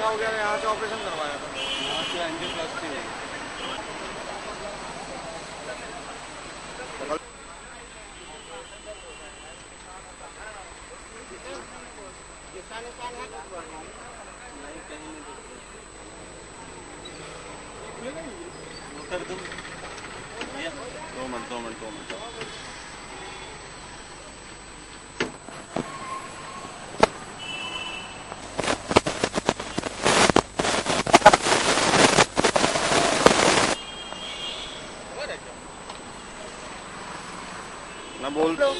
क्या हो गया? यहाँ से ऑपरेशन करवाया था, यहाँ से एंजिन ब्लास्ट हुई। मोटर तुम 2 मिनट मैं बोल रहा हूँ।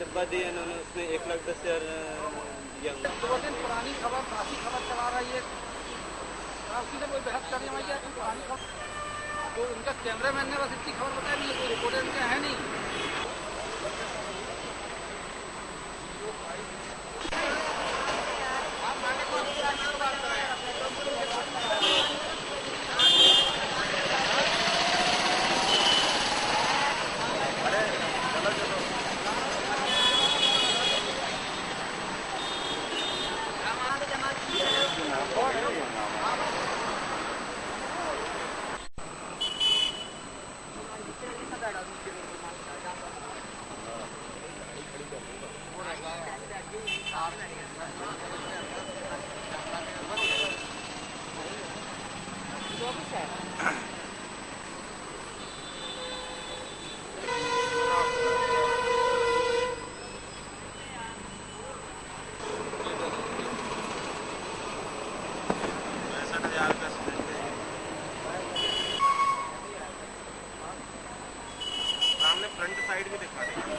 डिब्बा दिया इन्होंने, उसमें 1,10,000 दिया। 2 दिन पुरानी खबर, ताज़ी खबर चला रही है, उसी से कोई बहस करने वाली है। पुरानी खबर तो उनका कैमरामैन ने बस इतनी खबर बताई, नहीं कोई रिपोर्टर उनका है नहीं। सामने फ्रंट साइड भी दिखा रही है।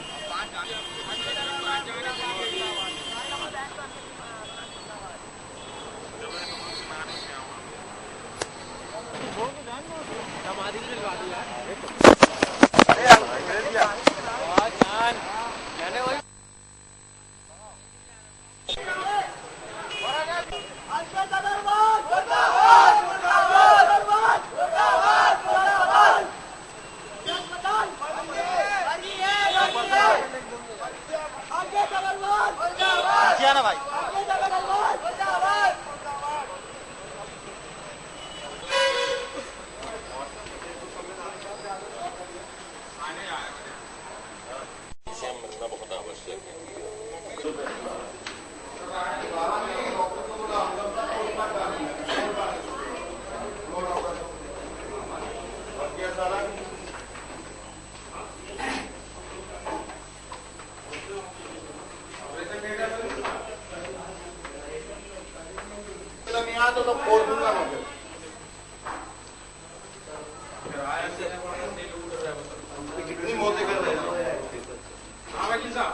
ना भाई मिलना बहुत आवश्यक है। तो फोड़ दूंगा मैं कितनी मौतें कर रहे हैं। हाँ वकील साहब,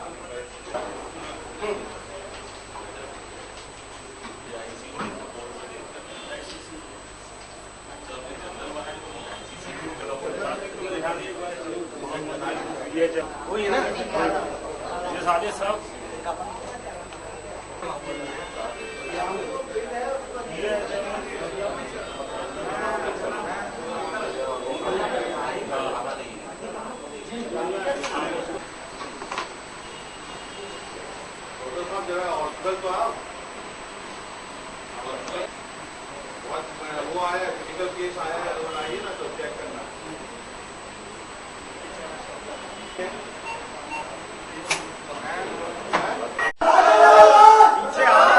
वही है ना ये सारे सब तो आप वो आया क्रिटिकल केस आया है, आइए ना तो चेक करना। पीछे आ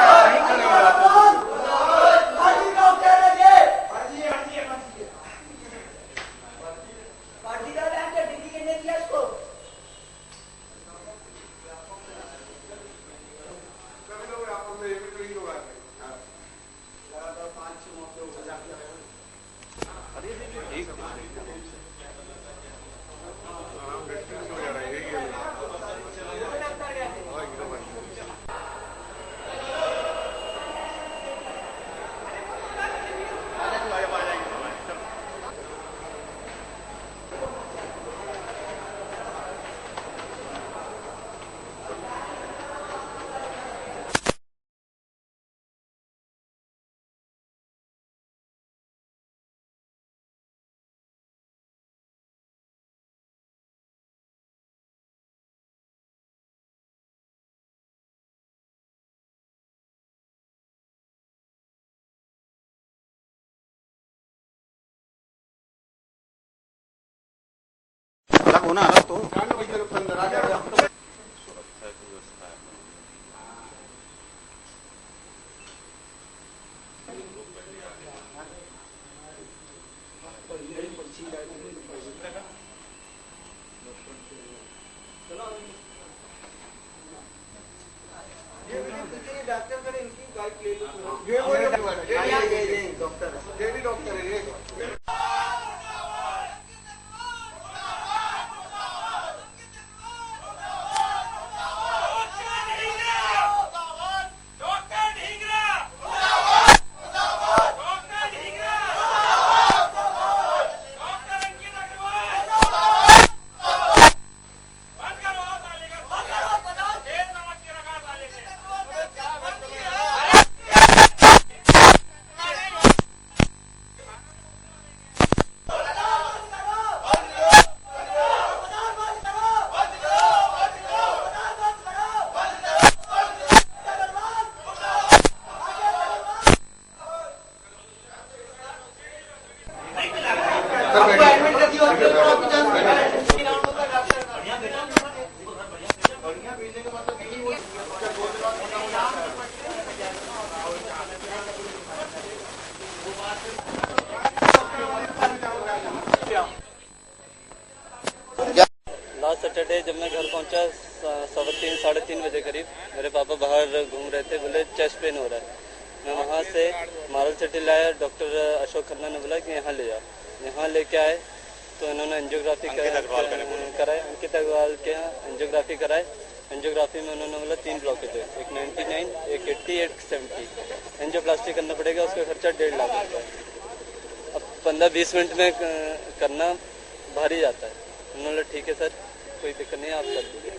अलग होना अलग तो सुरक्षा की व्यवस्था है। डॉक्टर है ये लास्ट सैटरडे जब मैं घर पहुंचा 3:15 बजे करीब, मेरे पापा बाहर घूम रहे थे, बोले चेस्ट पेन हो रहा है। मैं वहां से मारल सिटी लाया, डॉक्टर अशोक खन्ना ने बोला कि यहाँ ले जाओ। यहाँ लेके आए तो इन्होंने एंजियोग्राफी कराए, अंकित अग्रवाल के यहाँ एंजियोग्राफी कराए। एंजियोग्राफी में उन्होंने बोला 3 ब्लॉकेज है, एक 99, एक 80, एक 70। एंजियोप्लास्टी करना पड़ेगा, उसका खर्चा 1.5 लाख रुपया। अब 15-20 मिनट में करना भारी जाता है। उन्होंने ठीक है सर, कोई दिक्कत नहीं, आप कर दीजिए।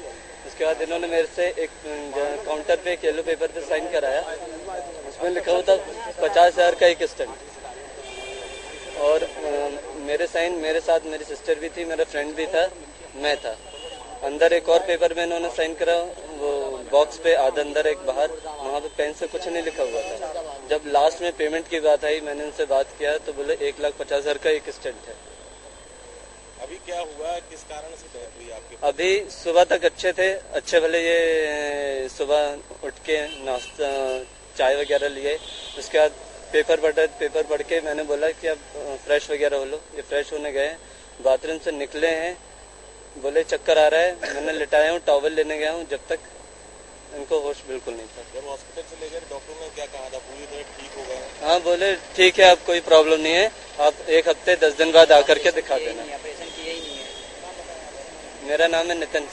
उसके बाद इन्होंने मेरे से एक काउंटर पे एक येलो पेपर पे साइन कराया, उसमें लिखा हुआ था 50,000 का एक स्टंट। और मेरे साइन, मेरे साथ मेरी सिस्टर भी थी, मेरा फ्रेंड भी था, मैं था। अंदर एक और पेपर में इन्होंने साइन करा, वो बॉक्स पे आधा अंदर एक बाहर, वहाँ पे पेन से कुछ नहीं लिखा हुआ था। जब लास्ट में पेमेंट की बात आई, मैंने उनसे बात किया तो बोले 1,50,000 का एक स्टंट है। अभी क्या हुआ, किस कारण से डेथ हुई आपकी? अभी सुबह तक अच्छे थे, अच्छे भले ये सुबह उठ के नाश्ता चाय वगैरह लिए, उसके बाद पेपर पढ़ के मैंने बोला कि अब फ्रेश वगैरह हो लो। ये फ्रेश होने गए, बाथरूम से निकले हैं, बोले चक्कर आ रहा है। मैंने लिटाया हूँ, टॉवल लेने गया हूँ, जब तक इनको होश बिल्कुल नहीं था। जब हॉस्पिटल से ले गए डॉक्टर ने क्या कहा था, पूरी तरह ठीक हो गए? हाँ, बोले ठीक है, अब कोई प्रॉब्लम नहीं है, आप 1 हफ्ते 10 दिन बाद आकर के दिखा देना। मेरा नाम है नितिन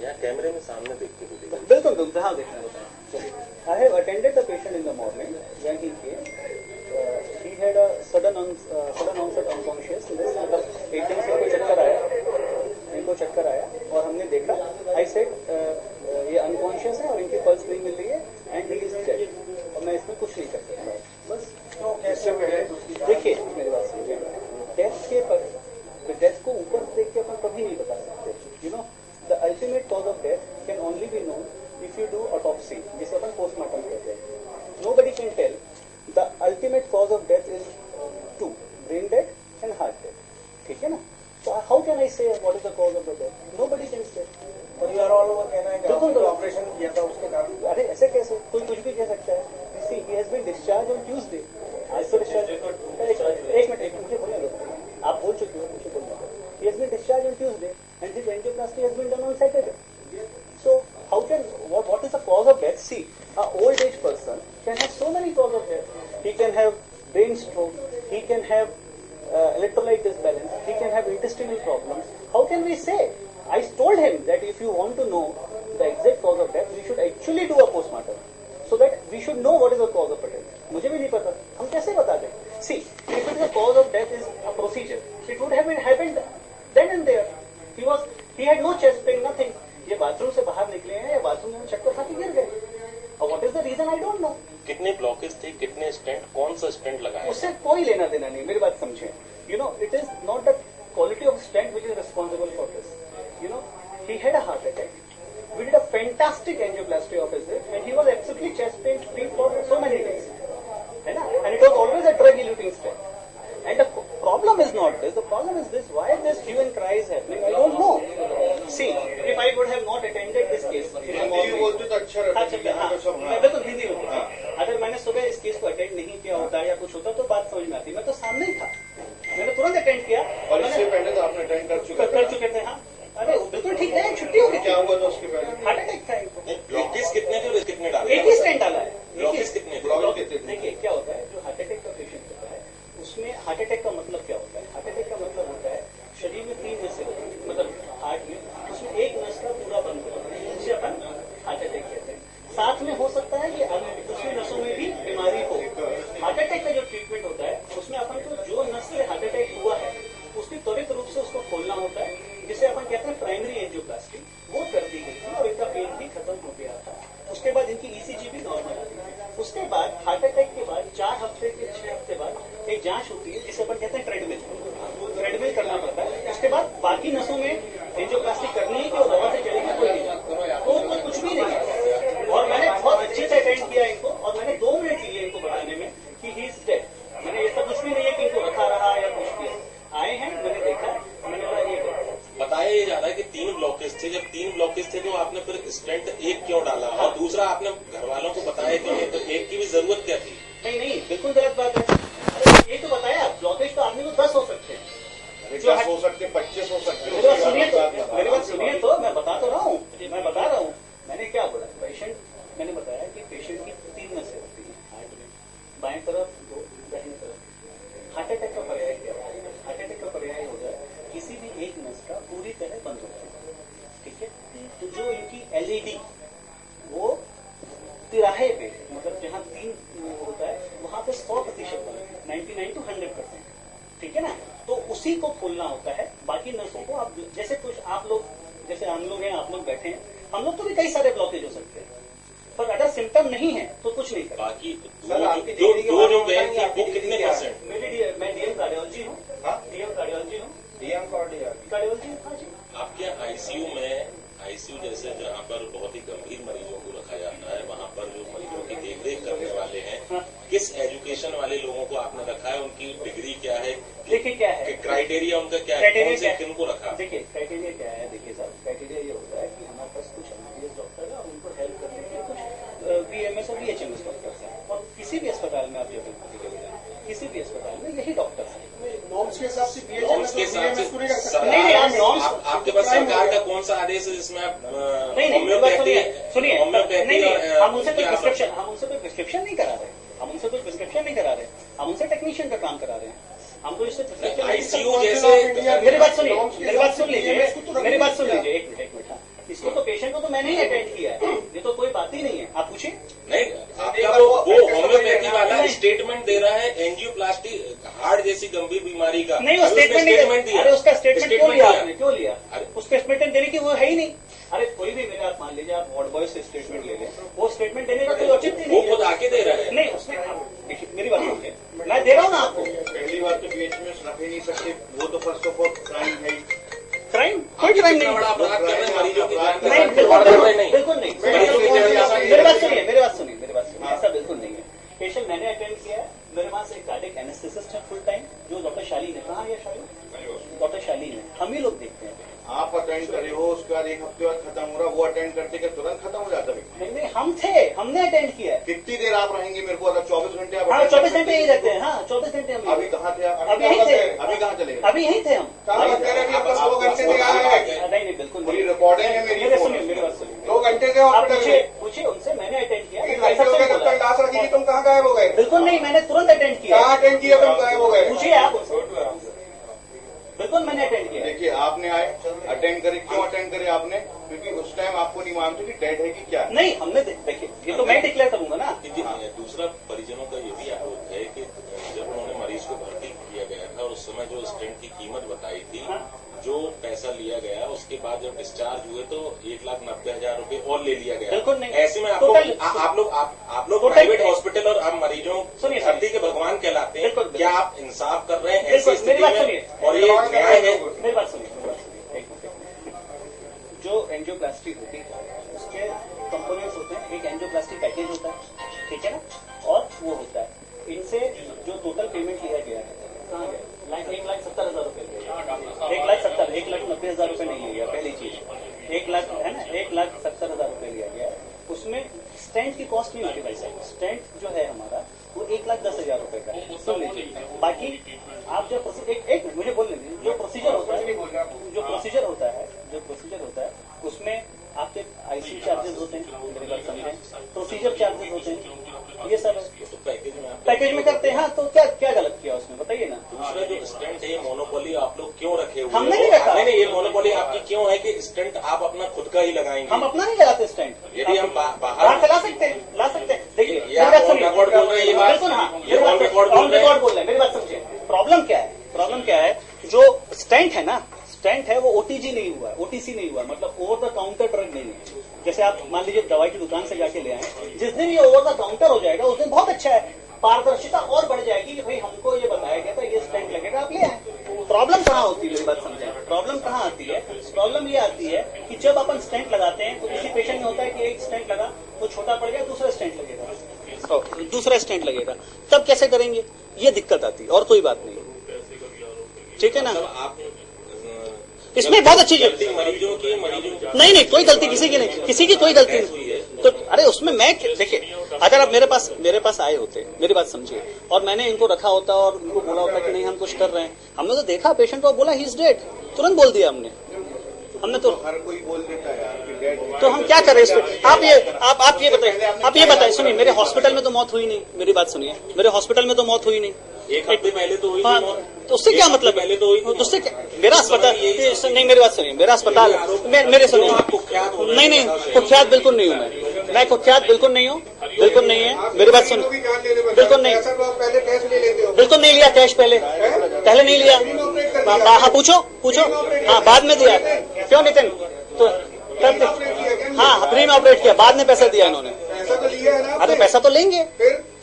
यहाँ कैमरे में सामने देखते हुए बिल्कुल हाँ देखना होता है। I have attended the patient in the morning when he came. He had a sudden onset unconsciousness, मतलब एकदम से इनको चक्कर आया और हमने देखा। I said ये अनकॉन्शियस है और इनकी पल्स नहीं मिल रही है एंड ही इज डेड, और मैं इसमें कुछ नहीं कर सकता। बस देखिए मेरी बात सुनिए, डेथ को ऊपर देख के अपन कभी नहीं बता सकते। You know the ultimate cause of death can only be known if you do autopsy, जिसे अपन पोस्टमार्टम कहते हैं। Nobody can tell the ultimate cause of death is 2, brain death and heart death, ठीक है ना। So how can I say what is the cause of the death? Nobody can say. और यार और वो कहना है कि ऑपरेशन किया था उसके कारण। अरे ऐसे कैसे, कोई कुछ भी कह सकता है। See, he has been discharged on Tuesday. आज तो डिस्चार्ज, एक मिनट मुझे बोलने दो, आप बोल चुके हो, मुझे बोलना। He has been discharged on Tuesday. electrolyte disbalance, he can have intestinal problems. How can we say? I told him that if you want to know the exact cause of death, we should actually do a postmortem, so that we should know what is the cause of death. मुझे भी नहीं पता, हम कैसे बता दें? See, if it is the cause of death is a procedure, it would have happened then and there. He had no chest pain, nothing. ये bathroom से बाहर निकले हैं या बाथरूम में चक्कर खा के गिर गए. और what is the reason I don't know. कितने ब्लॉकेज थे, कितने स्टेंट, कौन सा स्टेंट लगाया? उससे कोई लेना देना नहीं. मेरी बात समझे. You know, it is not the quality of stent which is responsible for this. You know, he had a heart attack. We did a fantastic angioplasty of his hip, and he was absolutely chest pain free for so many days. है ना? And it was always a drug-eluting stent. And the problem is not this. The problem is this. Why this hue and cry is happening? I don't know. See, if I would have not attended this case, मैं बिल्कुल हिंदी होती थी. अगर मैंने सुबह इस case को attend नहीं किया होता या कुछ होता तो बात समझ में आती. मैं तो सामने ही था. मैंने तुरंत अटेंड किया. और इससे पहले तो आपने अटेंड कर चुके थे. हाँ, अरे बिल्कुल ठीक है. छुट्टी हो गई. क्या हुआ था उसके पहले? हार्ट अटैक था इनको. ब्लॉकेज कितने थे और कितने डाले? एक ही स्टेंट डाला है. ब्लॉकेज कितने? देखिए क्या होता है, जो हार्ट अटैक का पेशेंट होता है उसमें हार्ट अटैक का मतलब क्या होता है? हार्ट अटैक का मतलब होता है शरीर में 3 नसें होती हैं, मतलब हार्ट में, उसमें एक नस का पूरा बंद होता है, उसे अपन हार्ट अटैक कहते हैं. साथ में हो सकता है कि दूसरी नसों में भी बीमारी हो. हार्ट अटैक का जो ट्रीटमेंट होता है उसमें अपन को जो नस से हार्ट अटैक हुआ है उसकी त्वरित रूप से उसको खोलना होता है, जिसे अपन कहते हैं प्राइमरी एंजियोप्लास्टी. वो कर दी गई थी और इनका पेन भी खत्म हो गया था. उसके बाद इनकी ईसीजी भी नॉर्मल आती है. उसके बाद हार्ट अटैक के बाद 4 हफ्ते के 6 हफ्ते बाद एक जांच होती है जिसे अपन कहते हैं ट्रेडमिल करना पड़ता है. उसके बाद बाकी नसों में एंजियोप्लास्टी करनी है कि वो दवा से चलेगी कोई नहीं, तो कुछ भी नहीं है. और मैंने बहुत अच्छे से अटेंड किया इनको और मैंने 2 मिनट लिए इनको बताने में कि ही इज डेड. मैंने ऐसा कुछ भी नहीं है कि इनको रखा रहा या कुछ भी. आए हैं, मैंने देखा, मैंने बोला ये बताया ये जा रहा है कि 3 ब्लॉकेज थे. जब 3 ब्लॉकेज थे तो आपने फिर स्टेंट एक क्यों डाला? और दूसरा आपने घर वालों को बताया क्यों नहीं? तो एक की भी जरूरत क्या थी? नहीं, बिल्कुल गलत बात है. अरे ये तो बताया, ब्लॉकेज तो आदमी को 10 हो सकते हैं. 10 हो सकते, 25 हो सकते. मेरी बात सुनिए तो मैं बता तो रहा हूँ. मैं बता रहा हूँ. मैंने क्या बोला? पेशेंट, मैंने बताया कि पेशेंट की 3 नसें होती हैं हार्ट में, बाएं तरफ 2, दाहिने तरफ. हार्ट अटैक का पर्याय क्या है? हार्ट अटैक का पर्याय होगा किसी भी एक नस का पूरी तरह बंद हो जाए. ठीक है? तो जो इनकी एलईडी वो तिराहे पे, मतलब जहाँ 3 होता है वहां पे 100% 99 to 100%. ठीक है ना? तो उसी को खोलना होता है. बाकी नसों को आप जैसे कुछ आप लोग, जैसे हम लोग हैं, आप लोग बैठे हैं, हम लोग को भी कई सारे ब्लॉकेज हो सकते हैं, पर अगर सिम्टम नहीं है तो कुछ नहीं करना. बाकी दो जो गए थे वो कितने %? मैं डीएम कार्डियोलॉजी हूँ. डीएम कार्डियोलॉजी हूँ. DM cardiology. हाँ जी. आपके आईसीयू में, आईसीयू जैसे जहाँ पर बहुत ही गंभीर मरीजों को रखा जाता है, वहाँ पर जो मरीजों की देखरेख करने वाले हैं, किस एजुकेशन वाले लोगों को आपने रखा है? उनकी डिग्री क्या है? देखिए क्या है क्राइटेरिया उनका क्या है? कौन से किनको रखा? देखिए क्राइटेरिया क्या है. देखिए साहब, क्राइटेरिया ये होता है कि हमारे पास कुछ एमबीबीएस डॉक्टर है और उनको हेल्प करने के लिए कुछ बीएमएस और बीएचएमएस डॉक्टर्स हैं. और किसी भी अस्पताल में आप जब किसी भी अस्पताल में यही डॉक्टर्स हैं. नॉर्म्स के हिसाब से नॉर्म्स के हिसाब से नहीं, आप नॉर्म्स, आपके पास सरकार का कौन सा आदेश है जिसमें आप नहीं, सुनिए, हम उनसे कोई प्रिस्क्रिप्शन नहीं करा रहे. हम उनसे कोई प्रिस्क्रिप्शन नहीं करा रहे. हम उनसे टेक्नीशियन का काम करा रहे हैं. हमको इससे प्रिस्क्रिप्शन. आईसीयू जैसे मेरी बात सुनिए, मेरी बात सुन लीजिए. एक मिनट. इसको तो पेशेंट को तो मैंने ही अटेंड किया है. ये तो कोई बात ही नहीं है. आप पूछिए. नहीं, आपका वो होम्योपैथी वाला स्टेटमेंट दे रहा है एंजियोप्लास्टी हार्ट जैसी गंभीर बीमारी का. नहीं, वो स्टेटमेंट दिया. अरे उसका स्टेटमेंट क्यों लिया आपने? क्यों लिया? उसका स्टेटमेंट देने की वो है ही नहीं. अरे कोई भी मेरे, आप मान लीजिए आप वार्ड बॉय से स्टेटमेंट ले लें, वो स्टेटमेंट देने का कोई औचित्य नहीं. वो खुद आके दे रहा है. नहीं, उसने मेरी बात सुनिए, मैं दे रहा हूँ ना आपको. पहली बात तो बीएचएमएस रख ही नहीं सकते. वो तो फर्स्ट ऑफ ऑल क्राइम है. क्राइम? कोई क्राइम नहीं. बड़ा अपराध कर रहे हैं मरीजों की जान. नहीं, बिल्कुल नहीं. मेरी बात सुनिए. ऐसा बिल्कुल नहीं है. पेशेंट मैंने अटेंड किया है. मेरे पास एक कार्डियक एनेस्थेसिस्ट है फुल टाइम, जो डॉक्टर शालीन है. कहाँ है शालीन? डॉक्टर शालीन है. हम ही लोग देखते हैं. आप अटेंड करे हो, उसके बाद 1 हफ्ते बाद खत्म हो रहा, वो अटेंड करते के तुरंत खत्म हो जाता है. नहीं, हम थे, हमने अटेंड किया है. कितनी देर आप रहेंगे? मेरे को 24 घंटे आप? हाँ, 24 घंटे ही रहते हैं. हाँ, 24 घंटे हम. अभी कहाँ थे आप? अभी यहीं थे. अभी कहाँ चले गए? अभी यहीं थे हम. नहीं, बिल्कुल मेरी रिकॉर्डिंग है. मेरी सुनिए, मेरी बात सुनिए. 2 घंटे से आप पूछिए उनसे. मैंने अटेंड किया. लाश रखी थी, तुम कहाँ गायब हो गए? बिल्कुल नहीं, मैंने तुरंत अटेंड किया. कहाँ अटेंड किया? तुम गायब हो गए? पूछिए आप. बिल्कुल मैंने अटेंड किया। देखिए आपने आए अटेंड करे, क्यों अटेंड करे आपने? क्योंकि उस टाइम आपको नहीं मालूम था कि डेड है कि क्या। नहीं हमने देखिए ये तो मैं डिक्लेयर करूंगा ना। दूसरा परिजनों का ये भी आरोप है कि जब उन्होंने मरीज को भर्ती किया गया था और उस समय जो स्टेंट की कीमत बताई थी, जो पैसा लिया गया, उसके बाद जब डिस्चार्ज हुए तो 1,90,000 रुपए और ले लिया गया। बिल्कुल नहीं। ऐसे में आप लोग प्राइवेट हॉस्पिटल और आप मरीजों धरती के भगवान कहलाते हैं, क्या आप इंसाफ कर रहे हैं ऐसी स्थिति में? और ये न्याय है? मेरी बात सुनिए, जो एंजियोप्लास्टी होती है उसके कंपोनेंट्स होते हैं। एक एंजियोप्लास्टी पैकेज होता है, ठीक है ना, और वो होता है। इनसे जो टोटल पेमेंट लिया गया है कहाँ गया? 1,70,000 रुपए लिया, 1,90,000 रुपए नहीं लिया। पहली चीज 1 लाख है ना, 1,70,000 रुपए लिया गया। उसमें स्टेंट की कॉस्ट नहीं होती भाई साहब। स्टेंट जो है हमारा वो 1,10,000 रुपए का है, सुन लीजिए। बाकी आप जब एक मुझे बोल लीजिए, जो प्रोसीजर होता है उसमें आपके आईसीयू चार्जेस होते हैं, मेरी बात समझें, प्रोसीजर चार्जेस होते हैं, ये सब तो पैकेज में करते हैं। हाँ तो क्या गलत किया उसमें बताइए ना। दूसरा जो स्टेंट है, ये मोनोपोली आप लोग क्यों रखे हुए? हमने नहीं रखा। नहीं, ये मोनोपोली आपकी क्यों है कि स्टेंट आप अपना खुद का ही लगाएंगे? हम अपना नहीं लगाते स्टेंट, यदि हम बाहर से ला सकते हैं। देखिए रिकॉर्ड बोल रहे हैं, ये बात बिल्कुल हाँ, ये ऑन रिकॉर्ड बोल रहे हैं। मेरी बात समझिए, प्रॉब्लम क्या है, जो स्टेंट है ना, स्टेंट है वो ओटीजी नहीं हुआ है, ओटीसी नहीं हुआ, मतलब ओवर द काउंटर ड्रग नहीं है। जैसे आप मान लीजिए दवाई की दुकान से जाके ले आए, जिस दिन ये ओवर द काउंटर हो जाएगा उस दिन बहुत अच्छा है, पारदर्शिता और बढ़ जाएगी कि भाई हमको ये बताया गया था ये स्टेंट लगेगा, आप ले आए। प्रॉब्लम कहाँ होती है, मेरी बात समझे, प्रॉब्लम कहाँ आती है? प्रॉब्लम ये आती है कि जब अपन स्टेंट लगाते हैं तो किसी पेशेंट में होता है कि एक स्टेंट लगा वो छोटा पड़ गया, दूसरा स्टेंट लगेगा, तब कैसे करेंगे? ये दिक्कत आती है और कोई बात नहीं, ठीक है ना। आप इसमें बहुत अच्छी मरीजों की नहीं कोई गलती किसी की नहीं, किसी की कोई गलती नहीं। तो अरे उसमें मैं देखिए, अगर आप मेरे पास आए होते, मेरी बात समझिए, और मैंने इनको रखा होता और उनको बोला होता कि नहीं हम कुछ कर रहे हैं, हमने तो देखा पेशेंट को बोला ही इज डेड, तुरंत बोल दिया हमने तो हर कोई बोल देता है यार कि डेड है। तो हम क्या करें इस पे? आप ये बताइए, सुनिए, मेरे हॉस्पिटल में तो मौत हुई नहीं, मेरी बात सुनिए, मेरे हॉस्पिटल में तो मौत हुई नहीं, एक हफ्ते पहले तो हुई। हाँ, तो उससे क्या मतलब? पहले तो हुई, उससे क्या? मेरा अस्पताल नहीं, मेरी बात सुनिए, मेरा अस्पताल मेरे सुनिए, नहीं कुख्यात बिल्कुल नहीं हूँ मैं कुख्यात बिल्कुल नहीं हूँ, बिल्कुल नहीं है, मेरी बात सुनिए, बिल्कुल नहीं, बिल्कुल नहीं लिया कैश, पहले नहीं लिया। हाँ पूछो, हाँ बाद में दिया, क्यों नितिन? तो हाँ फ्री में ऑपरेट किया, बाद में पैसा दिया इन्होंने। अरे पैसा तो लेंगे।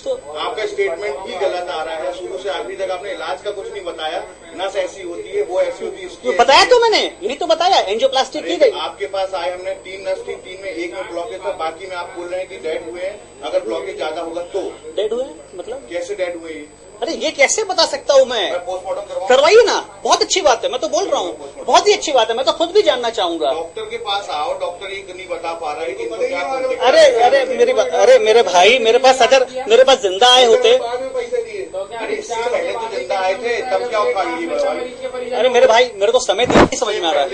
तो आपका स्टेटमेंट ही गलत आ रहा है, शुरू से आखिरी तक आपने इलाज का कुछ नहीं बताया, नस ऐसी होती है वो ऐसी होती है, तो बताया तो मैंने, यही तो बताया, एंजियोप्लास्टी की गई। आपके पास आए, हमने 3 नस थी, 3 में 1 में ब्लॉकेज था, बाकी में आप बोल रहे हैं कि डेड हुए हैं। अगर ब्लॉकेज ज्यादा होगा तो डेड हुए, मतलब कैसे डेड हुए? अरे ये कैसे बता सकता हूँ मैं? पोस्टमार्टम करवाइए ना, बहुत अच्छी बात है, मैं तो बोल रहा हूँ, बहुत ही अच्छी बात है, मैं तो खुद भी जानना चाहूंगा। डॉक्टर के पास आओ, डॉक्टर ये नहीं बता पा रहा है कि इनको क्या। अरे मेरे भाई, मेरे पास जिंदा आए होते, पहले तो जिंदा आए थे, तब क्या उठा ली? अरे मेरे भाई, मेरे को समय नहीं समझ में आ रहा है।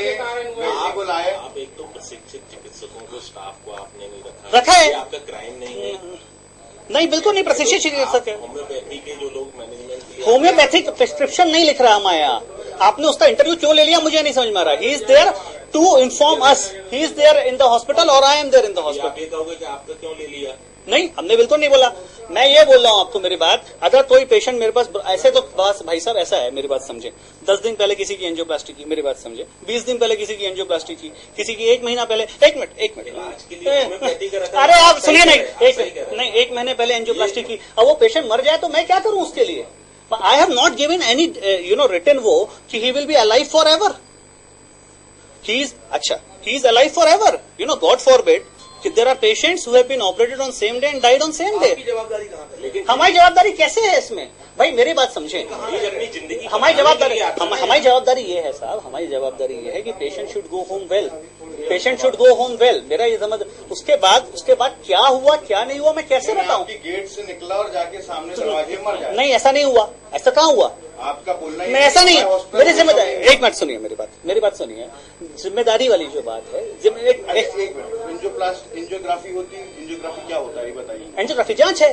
आपको लाए, आप एक तो प्रशिक्षित चिकित्सकों को, स्टाफ को आपने नहीं रखा है, आपका क्राइम नहीं है। नहीं बिल्कुल नहीं, प्रशिक्षित चिकित्सक है। होम्योपैथी के जो लोग मैनेजमेंट, होम्योपैथिक प्रिस्क्रिप्शन नहीं लिख रहा माया, आपने उसका इंटरव्यू क्यों ले लिया मुझे नहीं समझ में आ रहा। He is there to inform us, he is there in the hospital और I am there in the hospital. आप ये कहोगे कि आपका क्यों ले लिया? नहीं, हमने बिल्कुल नहीं बोला। मैं ये बोल रहा हूँ आपको, मेरी बात, अगर कोई पेशेंट मेरे पास ऐसे, तो बस भाई साहब ऐसा है, मेरी बात समझे, 10 दिन पहले किसी की एंजियोप्लास्टी की, मेरी बात समझे, 20 दिन पहले किसी की एंजियोप्लास्टी की, किसी की 1 महीना पहले, एक मिनट, अरे आप सुनिए, नहीं 1 महीने पहले एंजियोप्लास्टी की, अब वो पेशेंट मर जाए तो मैं क्या करूं उसके लिए? I have not given any written वो कि he will be alive forever, he is alive forever, god forbid कि there are patients who have been operated on same day and died on same day. हमारी जवाबदारी कैसे है इसमें? भाई मेरी बात समझे, हमारी जवाबदारी ये है साहब, हमारी जवाबदारी ये है कि patient should go home well, मेरा ये समझ। उसके बाद क्या हुआ क्या नहीं हुआ मैं कैसे बताऊं? गेट से निकला और जाके सामने दरवाजे मर जाए, नहीं ऐसा नहीं हुआ, ऐसा कहाँ हुआ? आपका बोलना मैं ऐसा नहीं, मेरी जिम्मेदारी, एक मिनट सुनिए मेरी बात सुनिए, जिम्मेदारी वाली जो बात है, एंजियोग्राफी होती है, एंजियोग्राफी क्या होता है ये बताइए? एंजियोग्राफी जांच है।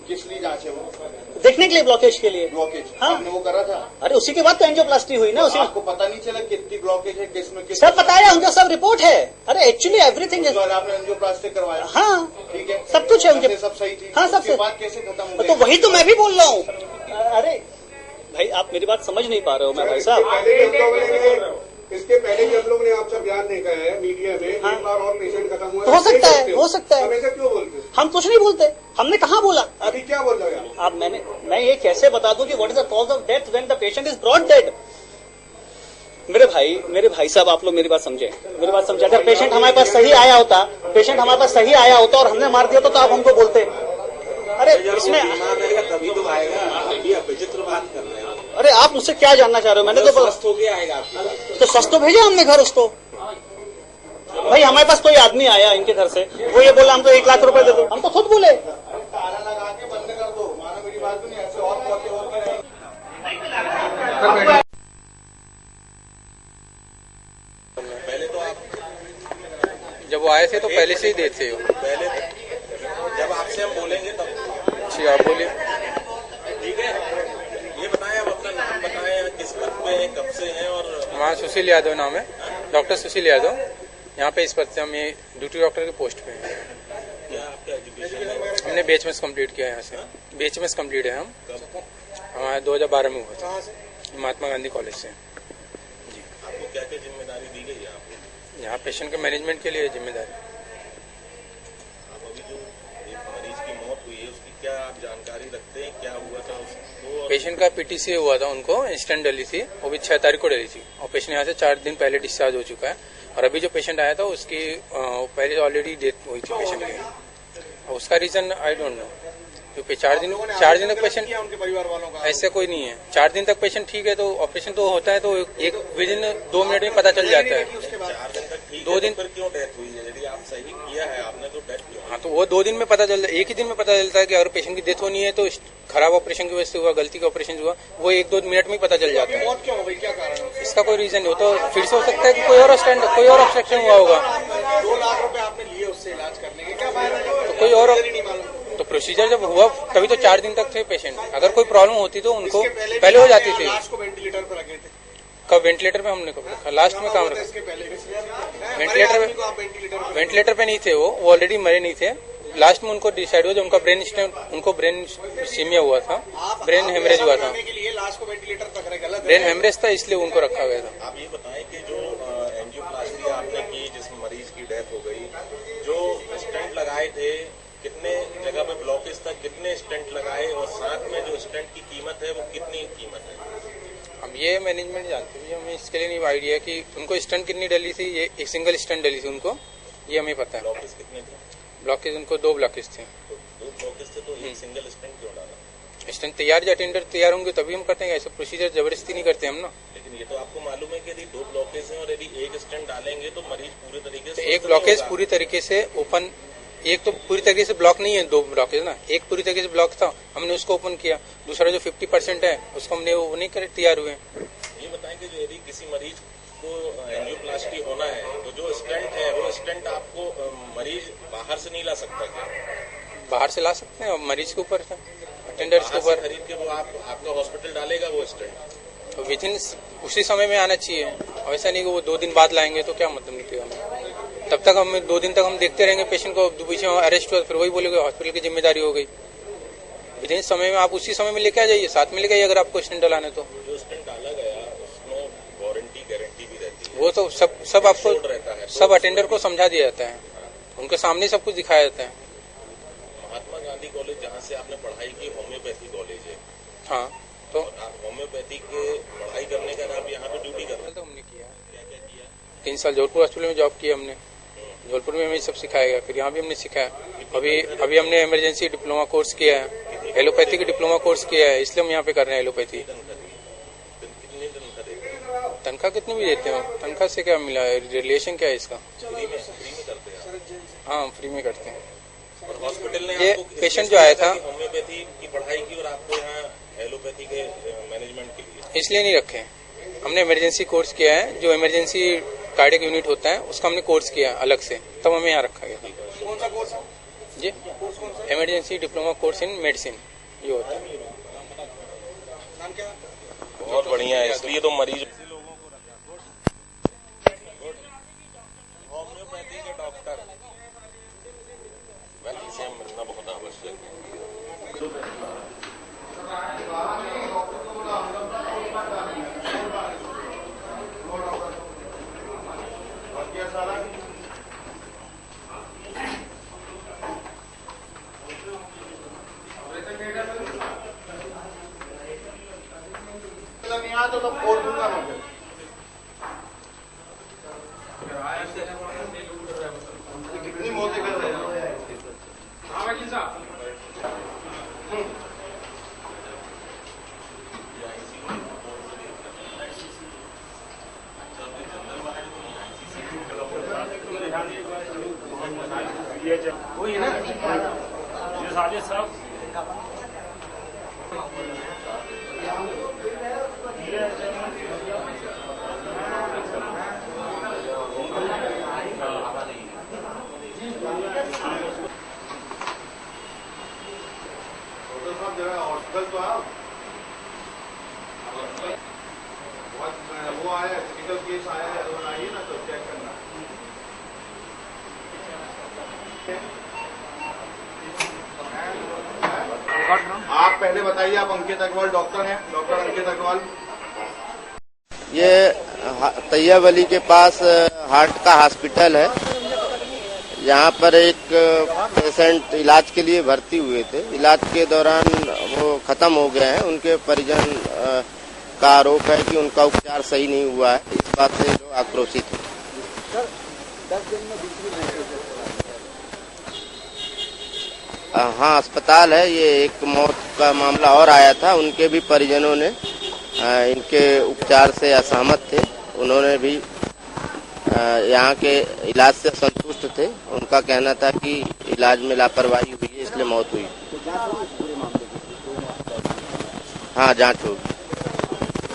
किस लिए जांच है वो? देखने के लिए, ब्लॉकेज के लिए। ब्लॉकेज हाँ। आपने वो करा था? अरे उसी के बाद तो एंजियोप्लास्टी हुई ना। उसी आपको पता नहीं चला कितनी ब्लॉकेज है, किसमें किस सब बताया, उनका सब रिपोर्ट है। अरे एक्चुअली एवरीथिंग उसके बाद आपने एंजियोप्लास्टी करवाया? हाँ, ठीक है, सब कुछ है उनके, सब सही थी। हाँ, सब उसके बाद कैसे खत्म हो तो गया? वही तो मैं भी बोल रहा हूँ। अरे भाई आप मेरी बात समझ नहीं पा रहे हो मैं भाई साहब। इसके पहले जब लोग ने आपसे बयान देखा है मीडिया में, हाँ। एक बार और पेशेंट खत्म हुआ, तो हो सकता है, हो सकता है। अब ऐसा क्यों बोलते? हम कुछ नहीं बोलते, हमने कहाँ बोला। अभी क्या बोल रहे हो आप मैं ये कैसे बता दूं कि what is the cause of death when the patient is brought dead. मेरे भाई साहब, आप लोग मेरी बात समझे, मेरी बात समझे। अगर पेशेंट हमारे पास सही आया होता, और हमने मार दिया तो आप हमको बोलते। अरे इसमें तभी तो आएगा, अभी आप विचित्र बात कर रहे हैं। अरे आप मुझसे क्या जानना चाह रहे हो? मैंने तो स्वस्थ हो गया आएगा आपके तो सच तो भेजा हमने घर उसको। भाई हमारे पास कोई आदमी आया इनके घर से, वो ये बोला हमको 1 लाख रुपए दे दो, हम तो खुद बोले। ताला लगा के बंद कर दो, मानो मेरी बात नहीं, ऐसे और पौधे होते रहे। पहले तो आप जब वो आए थे तो पहले से ही देते हो। पहले जब आपसे हम बोलेंगे तब जी आप बोलिए। ठीक है। ये बताएं, आप अपना नाम बताएं, किस पद पे हैं, कब से हैं? और वहाँ सुशील यादव नाम है, डॉक्टर सुशील यादव। यहाँ पे इस पद से हम ये ड्यूटी डॉक्टर के पोस्ट पे हैं। क्या आपका एजुकेशन है? हमने BHMS कंप्लीट किया है यहाँ से। BHMS कंप्लीट है हम, हमारा 2012 में हुआ था, महात्मा गांधी कॉलेज से। आपको क्या क्या जिम्मेदारी दी गई है आपको? यहाँ पेशेंट के मैनेजमेंट के लिए जिम्मेदारी। आप अभी जो एक मरीज की मौत हुई है उसकी क्या आप जानकारी रखते हैं? क्या हुआ था उसको? पेशेंट का PTC हुआ था, उनको इंस्टेंट डली थी, वो भी 6 तारीख को डली थी, और पेशेंट यहाँ से 4 दिन पहले डिस्चार्ज हो चुका है। और अभी जो पेशेंट आया था उसकी पहले ऑलरेडी डेथ हुई थी पेशेंट की। उसका रीजन आई डोंट नो, क्योंकि 4 दिन तक पेशेंट, उनके परिवार वालों का ऐसे कोई नहीं है। 4 दिन तक पेशेंट ठीक है, तो ऑपरेशन तो होता है तो एक विदिन 2 मिनट में पता चल जाता है। 4 दिन तक ठीक 2 दिन पर क्यों डेथ हुई है? यदि आप सही किया है आपने तो डेथ क्यों? हाँ, तो वो 2 दिन में पता चलता है, एक ही दिन में पता चलता है कि अगर पेशेंट की डेथ होनी है तो खराब ऑपरेशन की वजह से हुआ, गलती का ऑपरेशन हुआ, वो 1-2 मिनट में ही पता चल जाता है। मौत क्यों हो गई, क्या कारण है? इसका कोई रीजन नहीं हो, तो फिर से हो सकता है कि कोई और ऑब्स्ट्रक्शन हुआ होगा, 2 लाख रुपए आपने लिए उससे इलाज करने के, क्या फायदा? तो कोई और नहीं मालूम। तो प्रोसीजर जब हुआ तभी तो 4 दिन तक थे पेशेंट। अगर कोई प्रॉब्लम होती तो उनको पहले हो जाती थी। लास्ट को वेंटिलेटर पर रखे थे, कब वेंटिलेटर पे हमने कब रखा? लास्ट में काम रखा। इसके पहले वेंटिलेटर पे नहीं थे, वो ऑलरेडी मरे नहीं थे। लास्ट में उनको डिसाइड हुआ जब उनका ब्रेन सीमिया हुआ था, ब्रेन हेमरेज हुआ था, लास्ट को वेंटिलेटर पर रखे, गलत ब्रेन हेमरेज था, इसलिए उनको रखा गया था। आप ये बताएं कि जो एंजियोप्लास्टी आपने की जिसमें मरीज की डेथ हो गई, जो स्टेंट लगाए थे, कितने जगह पे ब्लॉकेज था, कितने स्टेंट लगाए, और साथ में जो स्टेंट की कीमत है वो कितनी कीमत है? अब ये मैनेजमेंट जानती है, हमें इसके लिए नहीं आइडिया कि उनको स्टेंट कितनी डली थी। ये एक सिंगल स्टेंट डली थी उनको, ये हमें पता है। ब्लॉकेज कितने थे? ब्लॉकेज उनको 2 ब्लॉकेज थे। तो 2 ब्लॉकेज थे, तो एक सिंगल स्टेंट क्यों डाला? स्टेंट तैयार या अटेंडर तैयार होंगे तभी हम करते हैं, ऐसा प्रोसीजर जबरदस्ती नहीं करते हम ना। लेकिन ये तो आपको मालूम है कि यदि 2 ब्लॉकेज हैं और यदि एक स्टेंट डालेंगे तो मरीज पूरे तरीके से एक ब्लॉकेज पूरी तरीके से ओपन, एक तो पूरी तरीके से ब्लॉक नहीं है, 2 ब्लॉकेज ना, एक पूरी तरीके से ब्लॉक था, हमने उसको ओपन किया। दूसरा जो 50% है उसको हमने वो नहीं कर तैयार हुए। ये बताएं कि जो यदि किसी मरीज को एंजियोप्लास्टी होना है तो जो स्टेंट है वो स्टेंट आपको मरीज बाहर से नहीं ला सकता क्या? बाहर से ला सकते हैं, मरीज के ऊपर अटेंडर्स के ऊपर खरीद के वो आपका हॉस्पिटल डालेगा वो स्टेंट, तो विदिन उसी समय में आना चाहिए। ऐसा नहीं कि वो 2 दिन बाद लाएंगे तो क्या मतलब निकलेगा हमें। तब तक हम 2 दिन तक हम देखते रहेंगे पेशेंट को, पीछे अरेस्ट हुआ फिर वही बोलेगा हॉस्पिटल की जिम्मेदारी हो गई। विदिन समय में आप उसी समय में लेके आ जाइए, साथ में लेके आइए अगर आपको स्टेंट डलाना तो। जो स्टेंट डाला गया उसमें वारंटी गारंटी भी रहती है, वो तो सब आपको रहता है, सब अटेंडर को समझा दिया जाता है, उनके सामने सब कुछ दिखाया जाता है। महात्मा गांधी कॉलेज जहाँ से आपने पढ़ाई की होम्योपैथी कॉलेज है, हाँ, तो आप होम्योपैथी के पढ़ाई करने का आप यहाँ पे ड्यूटी कर रहे तो हमने किया क्या क्या किया? 3 साल जौलपुर हॉस्पिटल में जॉब किया हमने, जौलपुर में हमें सब सिखाया गया, फिर यहाँ भी हमने सिखाया। अभी हमने इमरजेंसी डिप्लोमा कोर्स किया है, एलोपैथी का डिप्लोमा कोर्स किया है, इसलिए हम यहाँ पे कर रहे हैं एलोपैथी। कितनी तनख्वाह देते हैं? तनख्वाह कितनी भी देते हो, तनख्वाह से क्या मिला है, रिलेशन क्या है इसका? फ्री में करते हैं आप? हाँ, फ्री में करते हैं। और हॉस्पिटल ने ये आपको पेशेंट जो आया था होम्योपैथी की पढ़ाई की और आपको यहाँ एलोपैथी के मैनेजमेंट के लिए इसलिए नहीं रखे, हमने इमरजेंसी कोर्स किया है, जो इमरजेंसी कार्डियक यूनिट होता है उसका हमने कोर्स किया अलग से, तब हमें यहाँ रखा गया। कौन सा कोर्स है? जी, emergency diploma course in medicine ये होता है। नाम क्या? बहुत बढ़िया है, इसलिए तो मरीज होम्योपैथी के डॉक्टर इसे मिलना बहुत आवश्यक है। नहीं आया तो फोड़ दूंगा मैं फिर। कितनी मौतें कर रहे हैं? हाँ वकील साहब। वही है ना ये साजिद साहब हॉस्पिटल तो आओ। वो आया क्रिटिकल केस आया है, तो आइए ना तो चेक करना। आप पहले बताइए, आप अंकित अग्रवाल डॉक्टर हैं, डॉक्टर अंकित अग्रवाल। ये तैयब अली के पास हार्ट का हॉस्पिटल है। यहाँ पर एक पेशेंट इलाज के लिए भर्ती हुए थे। इलाज के दौरान वो खत्म हो गए हैं। उनके परिजन का आरोप है कि उनका उपचार सही नहीं हुआ है। इस बात से लोग आक्रोशित हैं। हाँ, अस्पताल है। ये एक मौत का मामला और आया था। उनके भी परिजनों ने इनके उपचार से असहमत थे। उन्होंने भी यहाँ के इलाज से संतुष्ट थे। उनका कहना था कि इलाज में लापरवाही हुई है, इसलिए मौत हुई। हाँ, जांच होगी।